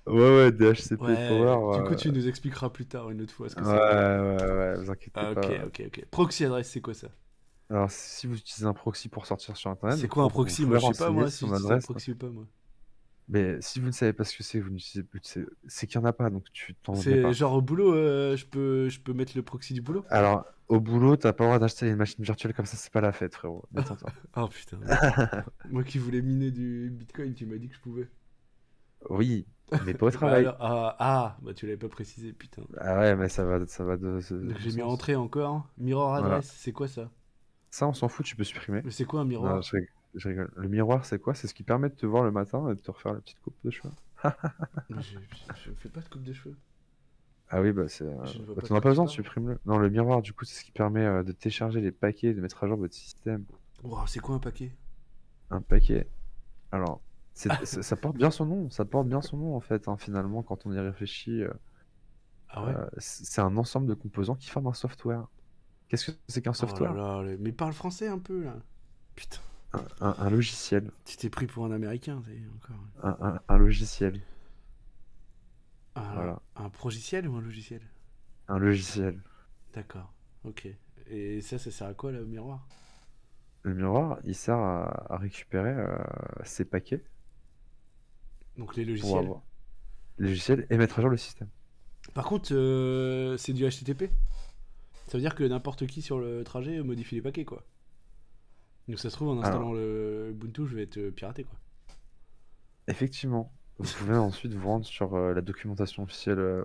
Ouais, DHCP Ouais, Power. du coup tu nous expliqueras plus tard une autre fois ce que c'est. Ouais, vous inquiétez Ah, pas. ok. Proxy adresse, c'est quoi ça? Alors, si vous utilisez un proxy pour sortir sur Internet, C'est donc quoi un vous proxy? pouvez Moi je sais pas renseigner moi si son j'utilise un adresse. proxy ou pas moi. Mais si vous ne savez pas ce que c'est, vous n'utilisez plus, c'est qu'il n'y en a pas, donc tu t'en mets C'est pas. genre au boulot, je peux mettre le proxy du boulot? Alors, au boulot, t'as pas le droit d'acheter une machine virtuelle comme ça, c'est pas la fête, frérot. Détends-toi. Oh putain, d'accord. Moi qui voulais miner du bitcoin, tu m'as dit que je pouvais. Oui, mais pas au Bah travail. alors, bah tu l'avais pas précisé, putain. Ah ouais, mais ça va Donc de j'ai mis sens. entrée encore. Mirror Voilà. address, c'est quoi ça? Ça, on s'en fout, tu peux supprimer. Mais c'est quoi un Non, miroir? je rigole. Le miroir, c'est quoi? C'est ce qui permet de te voir le matin et de te refaire la petite coupe de cheveux. Mais je fais pas de coupe de cheveux. Ah oui, bah c'est. Je ne vois Bah, pas de t'en as quoi pas tu besoin, parles. supprime-le. Non, le miroir, du coup, c'est ce qui permet de télécharger les paquets, de mettre à jour votre système. Wow, c'est quoi un paquet? Un paquet. Alors, ça porte bien son nom. Ça porte bien son nom, en fait, hein, finalement, quand on y réfléchit. Ah ouais? C'est un ensemble de composants qui forment un software. Qu'est-ce que c'est qu'un Oh là software? là, mais parle français un peu là. Putain, Un logiciel. tu t'es pris pour un américain, t'es encore. Un logiciel. Un, Voilà. un progiciel ou un logiciel? Un logiciel. D'accord, ok. Et ça sert à quoi là, au miroir? Le miroir, il sert à récupérer ces paquets Donc les pour logiciels. avoir les logiciels et mettre à jour le système. Par contre, c'est du HTTP. Ça veut dire que n'importe qui sur le trajet modifie les paquets, quoi. Donc ça se trouve, en Alors, installant le Ubuntu, je vais être piraté, quoi. effectivement, vous pouvez ensuite vous rendre sur la documentation officielle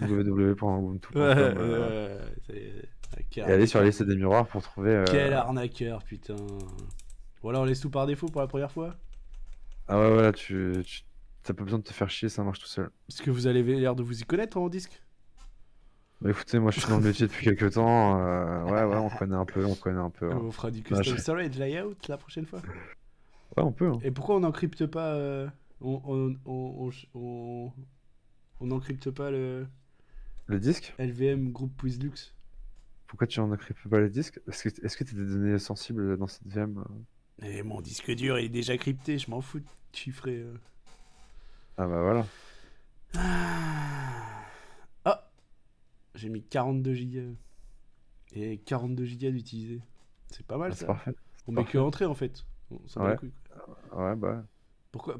www.ubuntu.com Ça y est. Ah, quel et aller sur la arnaqueur. liste des miroirs pour trouver. Quel arnaqueur, putain. Voilà, on laisse tout par défaut pour la première fois. Ah ouais, voilà, t'as pas besoin de te faire chier, ça marche tout seul. Est-ce que vous avez l'air de vous y connaître en disque? Bah écoutez, moi je suis dans le métier depuis quelques temps. Ouais, on connaît un peu, hein. On fera du Non, custom storage layout la prochaine fois. Ouais, on peut, hein. Et pourquoi on n'encrypte pas on encrypte pas le Le disque? LVM Group Lux? Pourquoi tu en encryptes pas les disques? Est-ce que t'as des données sensibles dans cette VM? Et mon disque dur il est déjà crypté, je m'en fous de chiffrer. Ah bah voilà. Ah, j'ai mis 42 gigas. Et 42 gigas d'utilisés. C'est pas mal Ah, c'est ça. parfait. On C'est met que parfait. entrée en fait. On s'en bat les Ouais, couilles. ouais, bah. Pourquoi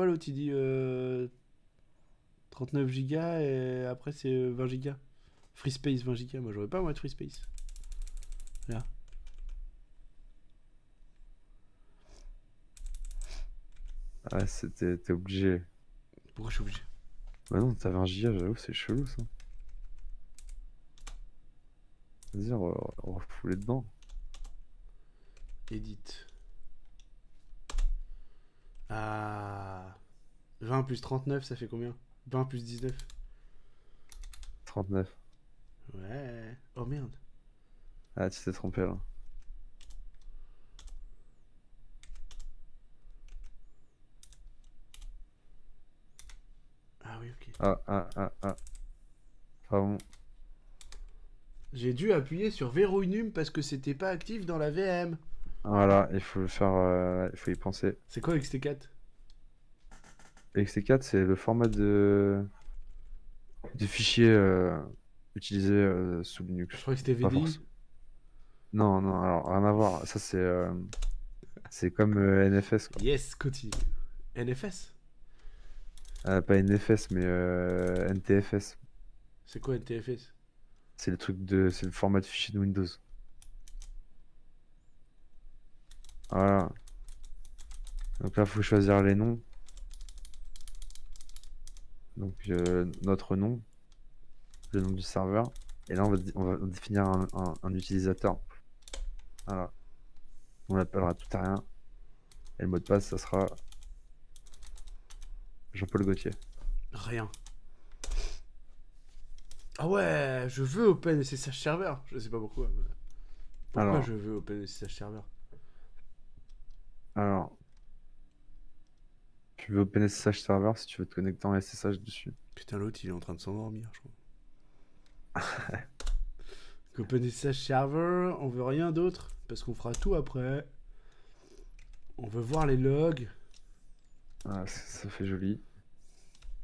l'autre il dit 39 gigas et après c'est 20 gigas? Free space 20 gigas, moi j'aurais pas moi de free space. Là. Ouais, t'es obligé. Pourquoi je suis obligé? Bah non, t'avais un giga, j'avoue, c'est chelou ça. Vas-y, on va fouler dedans. Edit. Ah. 20 plus 39 ça fait combien? 20 plus 19. 39. Ouais. Oh merde. Ah, tu t'es trompé là. Ah oui ok. Ah. Pardon. J'ai dû appuyer sur verrouille num parce que c'était pas actif dans la VM. Voilà, il faut le faire, il faut y penser. C'est quoi XT4? XT4, c'est le format de. des fichiers utilisés sous Je Linux. crois que c'était Pas VDI. forcément. Non, non, alors rien à voir. Ça, c'est comme NFS, quoi. Yes, continue. NFS. Pas NFS, mais NTFS. C'est quoi NTFS? C'est le format de fichier de Windows. Voilà. Donc là, il faut choisir les noms. Donc notre nom, le nom du serveur. Et là, on va définir un utilisateur. Voilà. On l'appellera tout à rien. Et le mot de passe, ça sera Jean-Paul Gaultier. Rien. Ah ouais, je veux OpenSSH Server. Je sais pas pourquoi. Pourquoi Alors, je veux OpenSSH Server? alors, tu veux OpenSSH serveur si tu veux te connecter en SSH dessus. Putain, l'autre il est en train de s'endormir, je crois. OpenSSH Server, on veut rien d'autre. Parce qu'on fera tout après. On veut voir les logs. Voilà, ça fait joli.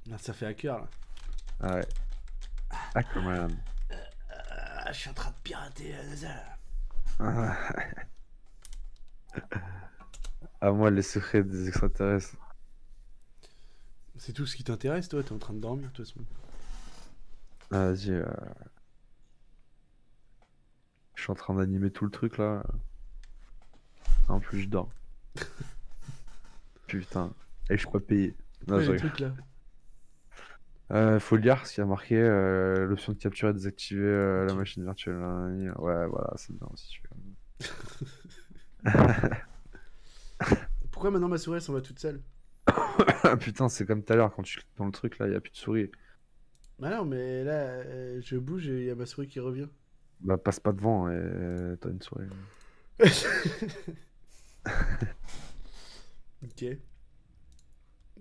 Là, ça fait hacker là. Ah ouais. Aquaman. Ah, je suis en train de pirater la NASA. À moi, les secrets des extraterrestres. C'est tout ce qui t'intéresse, toi? T'es en train de dormir, de toute façon. Ah, vas-y, je suis en train d'animer tout le truc là. En plus, je dors. Putain. Et je suis pas payé. Non, Ouais, je les rigole. trucs là. Faut lire ce qu'il y a marqué. L'option de capture et désactiver la Ok. machine virtuelle. Ouais, voilà, c'est bien si tu veux. Pourquoi maintenant ma souris elle s'en va toute seule? Putain, c'est comme tout à l'heure quand tu cliques dans le truc là, il y a plus de souris. Bah non, mais là, je bouge et il y a ma souris qui revient. Bah, passe pas devant et t'as une souris. Ok.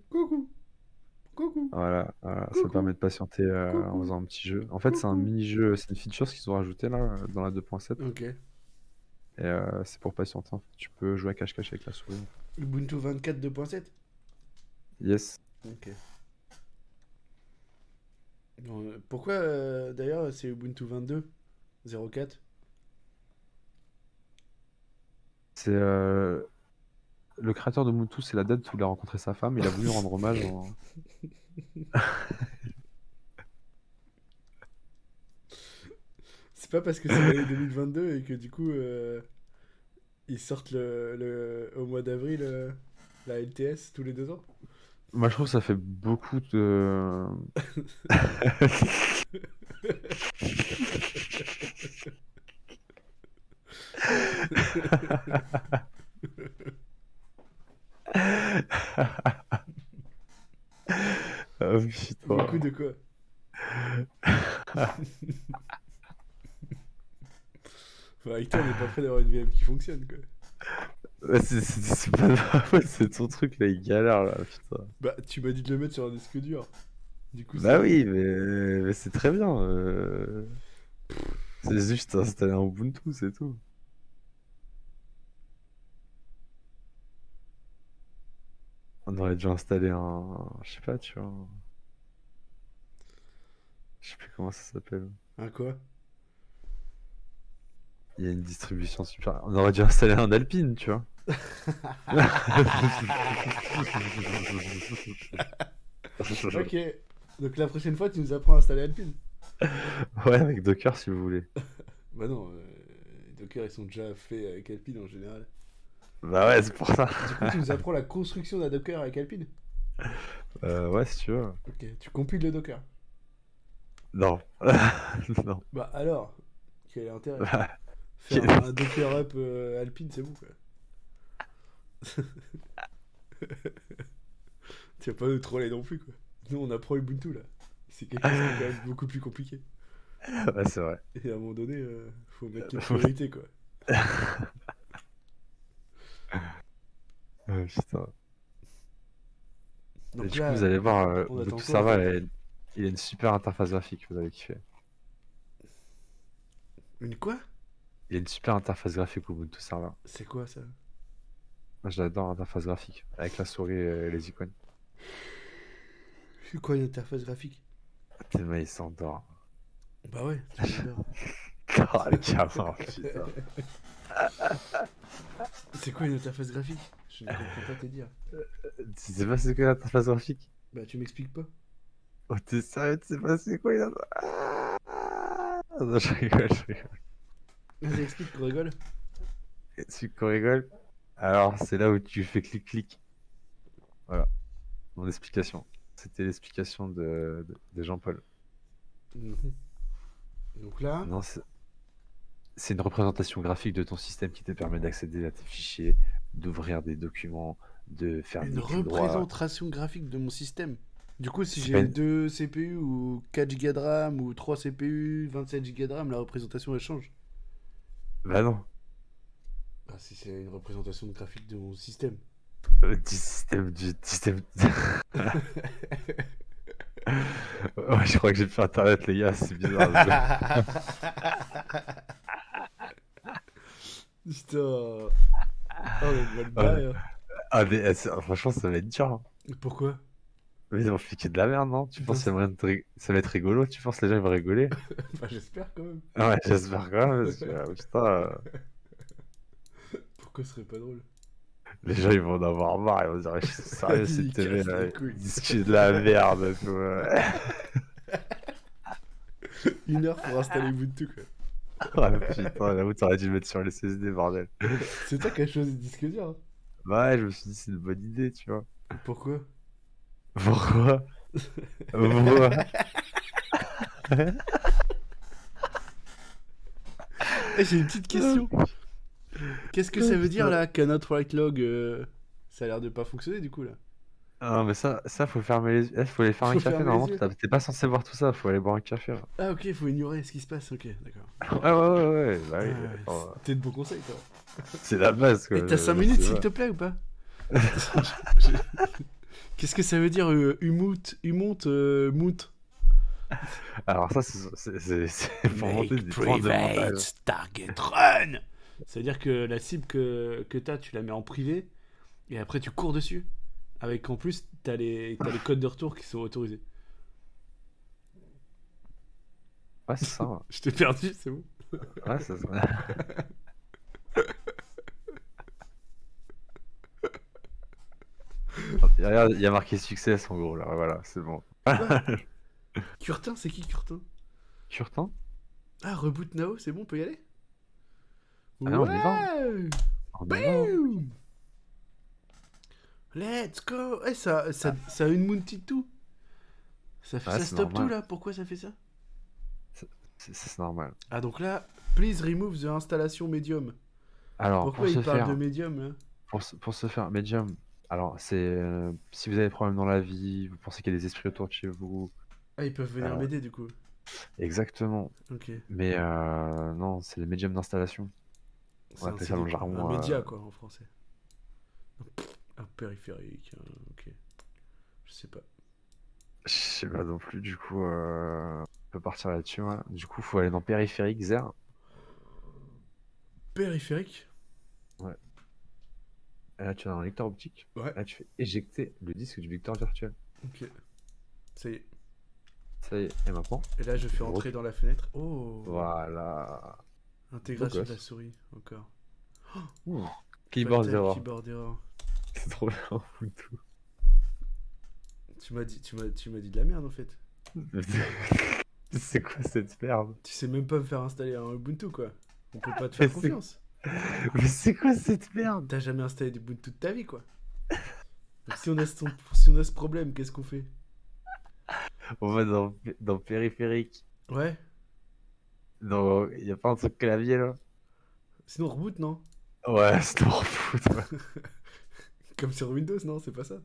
Coucou. Coucou. Voilà, voilà, ça Coucou. permet de patienter en Coucou. faisant un petit jeu. En fait, c'est un Coucou. mini-jeu, c'est une feature qu'ils ont rajouté là dans la 2.7. Ok. Et c'est pour patienter. En fait. Tu peux jouer à cache-cache avec la souris. Ubuntu 24 2.7. Yes. Ok. Bon, pourquoi d'ailleurs c'est Ubuntu 22 04? C'est le créateur de Ubuntu, c'est la date où il a rencontré sa femme. Il a voulu rendre hommage en. C'est pas parce que c'est l'année 2022 et que du coup ils sortent au mois d'avril la LTS tous les 2 ans? Moi, je trouve que ça fait beaucoup de. Oh Beaucoup putain. de quoi? Enfin, avec toi, on n'est pas prêt d'avoir une VM qui fonctionne quoi. Ouais, c'est pas de ma faute, c'est ton truc là, il galère là, putain. Bah, tu m'as dit de le mettre sur un disque dur. Du coup, Bah c'est. oui, mais c'est très bien. C'est juste installer un Ubuntu, c'est tout. On aurait dû installer un. Je sais pas, tu vois. Je sais plus comment ça s'appelle. Un quoi? Il y a une distribution super. On aurait dû installer un Alpine, tu vois. Ok. Donc la prochaine fois, tu nous apprends à installer Alpine. Ouais, avec Docker si vous voulez. Bah non, les Docker ils sont déjà faits avec Alpine en général. Bah ouais, c'est pour ça. Du coup, tu nous apprends la construction d'un Docker avec Alpine. Ouais, si tu veux. Ok, tu compiles le Docker. Non. Non. Bah alors, quel est l'intérêt? Bah, Faire quel- un Docker up Alpine, c'est bon quoi. Tu vas pas nous troller non plus quoi. Nous on apprend Ubuntu là. C'est quelque chose qui est quand même beaucoup plus compliqué. Ouais, c'est vrai. Et à un moment donné, faut mettre les priorités quoi. Putain. Et Donc du coup, là, vous allez voir, on attend Ubuntu quoi en Server, fait? il a une super interface graphique, vous allez kiffer. Une quoi? Il a une super interface graphique, Ubuntu Server. C'est quoi ça? Moi, j'adore l'interface graphique, avec la souris et les icônes. C'est quoi une interface graphique? Tes mains, ils s'endorment. Bah ouais, tu m'adores. Oh, le gamin, putain. C'est quoi une interface graphique? Je ne comprends pas te dire. Tu sais pas c'est quoi l'interface graphique? Bah tu m'expliques pas. Oh, t'es sérieux, tu sais pas c'est quoi l'interface? Non, je rigole, je rigole. Vas-y, explique qu'on rigole. Tu qu'on rigole? Alors, c'est là où tu fais clic-clic. Voilà, mon explication. C'était l'explication de Jean-Paul. Mhm. Donc là, Non, c'est une représentation graphique de ton système qui te permet d'accéder à tes fichiers, d'ouvrir des documents, de faire une des clics droits. représentation graphique de mon système. Du coup, si C'est pas j'ai une... 2 CPU ou 4 Go de RAM ou 3 CPU, 27 Go de RAM, la représentation elle change. Bah non, Bah si c'est une représentation graphique de mon système. du système. Ouais, je crois que j'ai plus internet, les gars, c'est bizarre. Putain. Oh, on va le Ouais. barrer, hein. Ah, mais franchement, ça va être dur, hein. Pourquoi? Mais ils vont fliquer de la merde, non? Tu Dans penses qu'il y a moyen ça va être rigolo? Tu penses que les gens ils vont rigoler? Bah j'espère quand même. Ouais, j'espère quand même, parce que putain, Pourquoi ce serait pas drôle? les gens ils vont en avoir marre, ils vont dire, c'est sérieux cette Il TV casse là, les ils couilles. disent que de la merde, tu vois. 1 heure pour installer Ubuntu quoi. Ouais, putain, j'avoue, t'aurais dû le mettre sur les SSD, bordel. C'est toi qui as choisi le disque dur, hein. Bah ouais, je me suis dit, c'est une bonne idée, tu vois. Pourquoi? Pourquoi? Pourquoi? Eh, j'ai une petite question. Qu'est-ce que ça veut dire Putain. là, cannot write log ça a l'air de pas fonctionner du coup là. Ah non, mais ça, faut fermer faut aller faire un Faut café, fermer les normalement, yeux. t'es pas censé voir tout ça, faut aller boire un café, là. Ah ok, faut ignorer ce qui se passe, ok, d'accord. Ouais, ouais, ouais, ouais, bah oui, Ah, attends, t'es de bons conseils toi. c'est la base, quoi, Et t'as 5 je minutes sais s'il pas. te plaît ou pas? Je- Qu'est-ce que ça veut dire humonte, mout? Alors ça, c'est pour monter Make des points de montage. private target run. C'est-à-dire que la cible que t'as, tu la mets en privé et après tu cours dessus. Avec en plus, t'as les codes de retour qui sont autorisés. Ouais, c'est ça, ouais. Je t'ai perdu, c'est bon. Ouais, c'est ça. Regarde, il y a marqué succès en gros, là, voilà, c'est bon. Quoi? Curtin, c'est qui Curtin? Curtin? Ah, reboot now, c'est bon, on peut y aller? Ah non, on y va, hein. Ouais. On y va, hein. Boom. Let's go. Eh, ça a une Mounty tout. Ouais, Ça c'est stop tout normal. là, pourquoi ça fait ça? C'est normal. Ah donc là, please remove the installation medium. Alors, Pourquoi il parle de medium là? pour se faire Medium, alors c'est si vous avez des problèmes dans la vie, vous pensez qu'il y a des esprits autour de chez vous, Ah, ils peuvent venir euh, m'aider du coup. exactement. Ok. Mais non, c'est les médiums d'installation. On C'est un appelle ça dans le CD quoi. Un jargon. média quoi en français. Un périphérique. Ok. Je sais pas. Je sais pas non plus, du coup, on peut partir là-dessus, ouais. Du coup, faut aller dans périphérique, Zer. Périphérique? Ouais. Et là, tu vas dans lecteur optique. Ouais. Là, tu fais éjecter le disque du lecteur virtuel. Ok. Ça y est. Ça y est, et maintenant, Et là, je fais gros- entrer dans la fenêtre. Oh. voilà. Intégration Beau de la gosse. souris encore. Ouh. Keyboard Fatal error. keyboard error. C'est trop bien, Ubuntu. Tu m'as dit de la merde en fait. C'est quoi cette merde? Tu sais même pas me faire installer un Ubuntu quoi. On peut pas te Mais faire confiance. Mais c'est quoi cette merde? T'as jamais installé d'Ubuntu de ta vie quoi. Donc si on a ce problème, qu'est-ce qu'on fait? On va dans périphérique. Ouais. Non, y a pas un truc clavier là? Sinon on reboot non? Ouais, c'est trop foot. Ouais, Comme sur Windows non? C'est pas ça?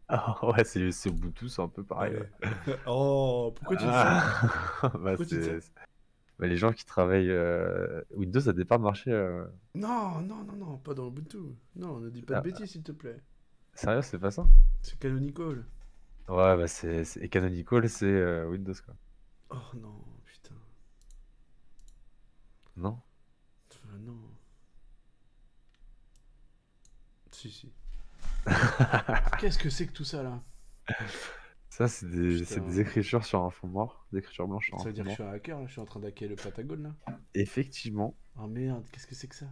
ah, ouais, c'est Ubuntu, c'est un peu pareil. Allez. Ouais. Oh, pourquoi tu dis ça? Bah, Pourquoi tu dis ça? bah, les gens qui travaillent Windows, ça dépend de marché. Non, pas dans Ubuntu. Non, ne dis pas de Ah, bêtises s'il te plaît. sérieux, c'est pas ça? C'est canonical. Ouais, bah et Canonical, c'est Windows quoi. Oh non, putain. Non? Non. Si. Qu'est-ce que c'est que tout ça là? Ça, c'est Putain. des écritures sur un fond noir, des écritures blanches sur Ça un veut fond dire que je noir. suis un hacker, là. Je suis en train d'hacker le Patagone, là. Effectivement. Oh merde, qu'est-ce que c'est que ça?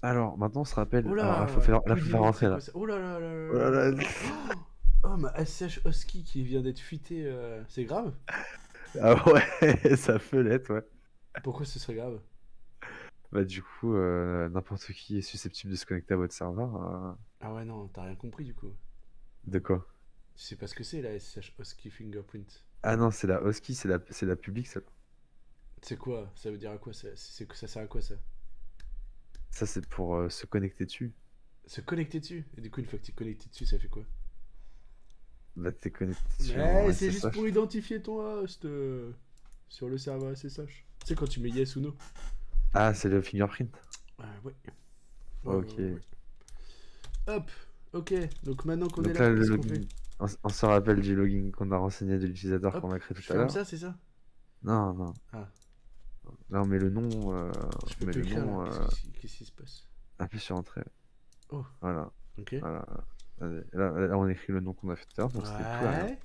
Alors, maintenant, on se rappelle. Oh Alors, là, là, faut faire Poudinette, rentrer c'est quoi là. ça? Oh là là là Oh là là là là. là. Oh, ma SH Husky qui vient d'être fuitée, c'est grave? Ah ouais, ça peut l'être, ouais. Pourquoi ce serait grave? Bah, du coup, n'importe qui est susceptible de se connecter à votre serveur. Ah ouais, non, t'as rien compris du coup. De quoi? Tu sais pas ce que c'est la SH Husky Fingerprint. Ah non, c'est la Husky, c'est la publique, ça. C'est quoi? Ça veut dire à quoi ça? Ça sert à quoi ça? Ça, c'est pour se connecter dessus. Se connecter dessus. Et du coup, une fois que t'es connecté dessus, ça fait quoi? Bah, t'es connecté sur Mais un c'est juste SSH. pour identifier ton host sur le serveur SSH. Tu sais, quand tu mets yes ou no. Ah, c'est le fingerprint. Ouais. Ok. Ouais. Hop, ok. Donc maintenant qu'on est Donc là, là, le qu'est-ce qu'on fait? login, on se rappelle du login qu'on a renseigné de l'utilisateur qu'on Hop, a créé je tout à ferme l'heure. ça, c'est ça? Non, non. Ah, Là, on met le nom. je On peux met plus le écrire là. nom. Qu'est-ce qui se passe? Appuie sur entrée. Oh, Voilà. ok. Voilà. Allez, là, on écrit le nom qu'on a fait tout à l'heure, donc c'était tout à rien. Ouais,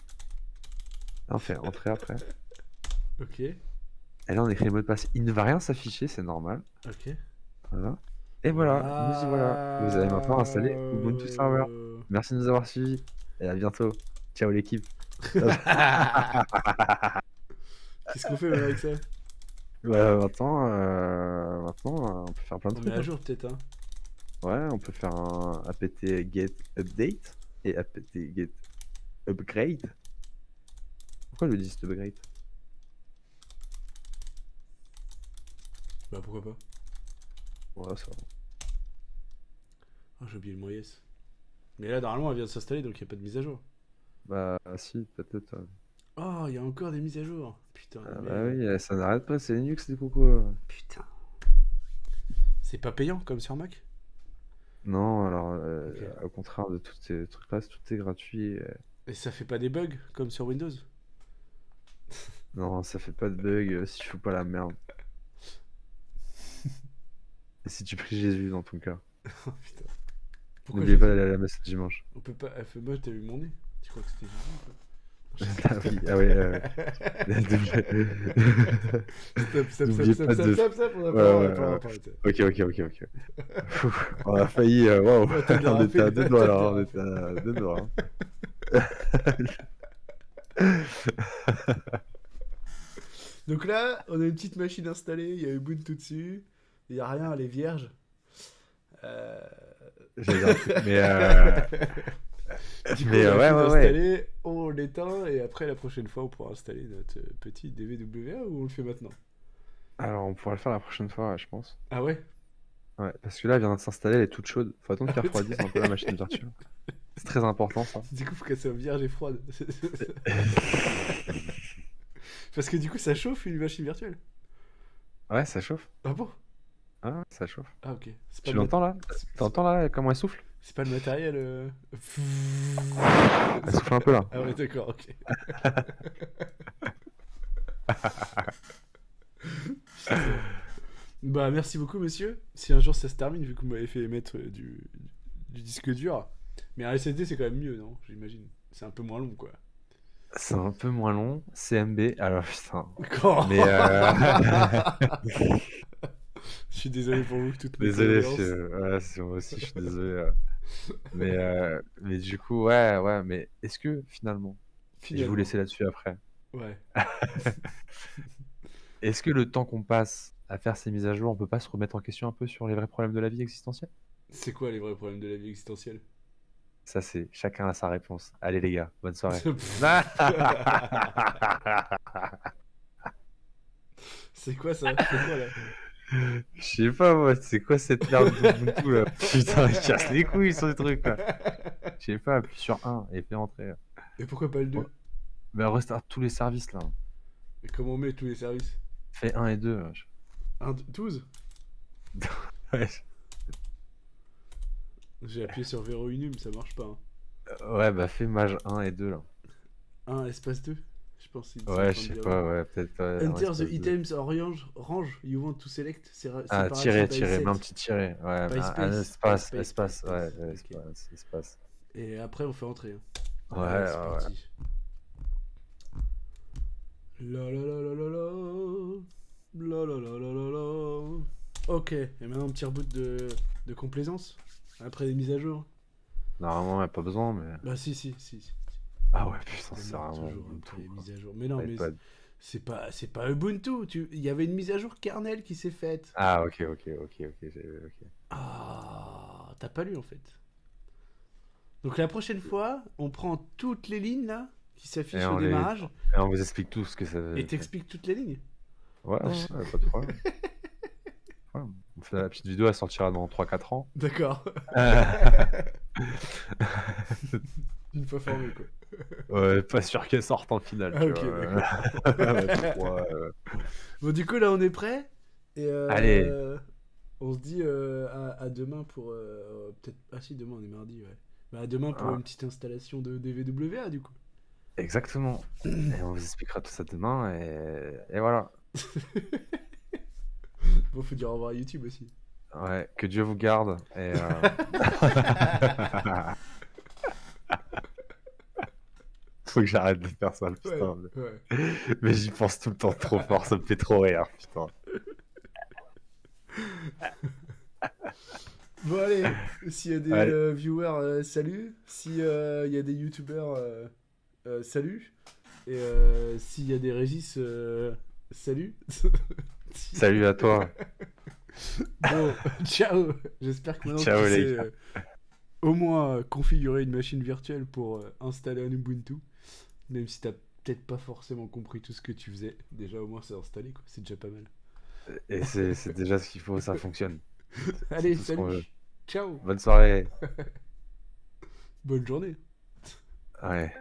Là, on fait entrée après. ok, Et là, on écrit le mot de passe. Il ne va rien s'afficher, c'est normal. ok. Voilà. Et voilà, nous y voilà. Vous avez maintenant installé Ubuntu Server. Waouh. Merci de nous avoir suivis. Et à bientôt. Ciao l'équipe. Qu'est-ce qu'on fait maintenant avec ça? Bah, maintenant, on peut faire plein de On met trucs, à hein. jour peut-être, hein? Ouais, on peut faire un apt get update et apt get upgrade. Pourquoi je dis cet upgrade? Bah pourquoi pas? Ouais, ça va. Oh, j'ai oublié le mot yes. Mais là, normalement, elle vient de s'installer, donc il n'y a pas de mise à jour. Bah, si, peut-être. Oh, il y a encore des mises à jour. Putain Ah de bah merde. oui, ça n'arrête pas, c'est Linux, c'est coucou. Putain. C'est pas payant comme sur Mac? Non, alors, Ok. au contraire de tous ces trucs-là, tout est gratuit. Et ça fait pas des bugs comme sur Windows? Non, ça fait pas de bug si tu fous pas la merde. Et si tu pries Jésus dans ton cœur. Oh putain. Pourquoi N'oubliez pas Jésus? d'aller à la messe le dimanche. On peut pas. Elle fait moi, t'as vu mon nez? Tu crois que c'était Jésus ou pas? Ah oui, ah ouais. N'oubliez pas de. Stop, on a Ouais, pas le ouais, droit, on a ouais. pas le droit. Ok. Pfff, on a failli. Waouh, Ouais, t'as on était à dérapé, deux doigts t'as là, on dérapé. était à deux doigts. Donc là, on a une petite machine installée, il y a Ubuntu dessus, il y a rien, elle est vierge. Euh... J'allais dire un truc, mais. Du coup, Mais on a ouais, fini ouais. d'installer, on l'éteint et après la prochaine fois on pourra installer notre petit DVWA ou on le fait maintenant? Alors, on pourra le faire la prochaine fois, ouais, je pense. Ah ouais? Ouais, parce que là, elle vient de s'installer, elle est toute chaude. Faut attendre qu'elle refroidisse un peu la machine virtuelle. C'est très important, ça. Du coup, faut qu'elle soit vierge et froide. Parce que du coup, ça chauffe une machine virtuelle. Ouais, ça chauffe. Ah bon? Ah, ouais, ça chauffe. Ah ok. C'est pas Tu le l'entends là? c'est- T'entends là comment elle souffle? c'est pas le matériel. Elle souffle un peu là. Ah ouais, d'accord, ok. Bah merci beaucoup monsieur. Si un jour ça se termine, vu que vous m'avez fait émettre du disque dur. Mais un SSD c'est quand même mieux, non? J'imagine. C'est un peu moins long quoi. C'est un peu moins long. CMB. Alors, putain. Quand Mais Je suis désolé pour vous, toutes mes désolé, condoléances. ouais, moi aussi, je suis désolé. Mais du coup, ouais. Mais est-ce que finalement, et je vais vous Finalement. laisser là-dessus après. Ouais. Est-ce que le temps qu'on passe à faire ces mises à jour, on peut pas se remettre en question un peu sur les vrais problèmes de la vie existentielle? C'est quoi les vrais problèmes de la vie existentielle? Ça, c'est chacun a sa réponse. Allez les gars, bonne soirée. C'est quoi ça? C'est quoi là? Je sais pas moi, c'est quoi cette merde d'Ubuntu là? Putain, ils cassent les couilles sur ces trucs là. Je sais pas, appuie sur 1 et fais entrer. Et pourquoi pas le 2? Ouais. Ben restart tous les services là. Et comment on met tous les services? Fais 1 et 2. 12? Ouais. J'ai appuyé sur verrouille ça marche pas. Ouais, bah fais mage 1 et 2 là. 1 espace 2? Je pense qu'ils sont en Ouais, train je de sais dire. pas, ouais, peut-être. un Enter the espace de- items or range you want to select. Ah, Separation tirer, by tirer, set. mets un petit tiret. Ouais, By un space, espace, by espace, ouais, space. Ok. espace. Et après on fait entrer. Hein. Ouais, Allez, c'est ouais. parti. La la la la la la. La la la la la la. Ok, et maintenant un petit reboot de complaisance après les mises à jour. Normalement, il n'y a pas besoin, mais. Bah si. Ah ouais, putain, c'est Démarre vraiment toujours Ubuntu, après les quoi. mises à jour. Mais non, mais iPad. c'est pas Ubuntu. Il y avait une mise à jour kernel qui s'est faite. Ah, ok. Ok. Ah, t'as pas lu en fait. Donc la prochaine fois, on prend toutes les lignes là qui Et s'affichent au on les... démarrage et on vous explique tout ce que ça et fait. t'expliques toutes les lignes. Ouais, pas de problème. Ouais. On fait la petite vidéo, elle sortira dans 3-4 ans. D'accord. Une fois formé quoi. Ouais, pas sûr qu'elle sorte en finale, Ah tu ok, vois. d'accord. Ouais. Bon du coup là on est prêt et Allez, on se dit à demain pour peut-être ah si demain on est mardi ouais. Bah à demain pour ouais, une petite installation de DVWA du coup. exactement. Et on vous expliquera tout ça demain, et voilà. Bon faut dire au revoir à YouTube aussi. Ouais, que Dieu vous garde. Faut que j'arrête de faire ça, Ouais, putain. ouais. Mais j'y pense tout le temps trop fort, ça me fait trop rire, putain. Bon allez, s'il y a des Allez, viewers, salut. S'il y a des youtubeurs, salut. Et s'il y a des régis, salut. salut à toi. Bon, ciao. J'espère que maintenant Ciao tu les sais gars. au moins configurer une machine virtuelle pour installer un Ubuntu. Même si t'as peut-être pas forcément compris tout ce que tu faisais. Déjà au moins c'est installé quoi, c'est déjà pas mal. Et c'est déjà ce qu'il faut, ça fonctionne. C'est Allez, tout ce qu'on veut. salut. Ciao. Bonne soirée. Bonne journée. Ouais.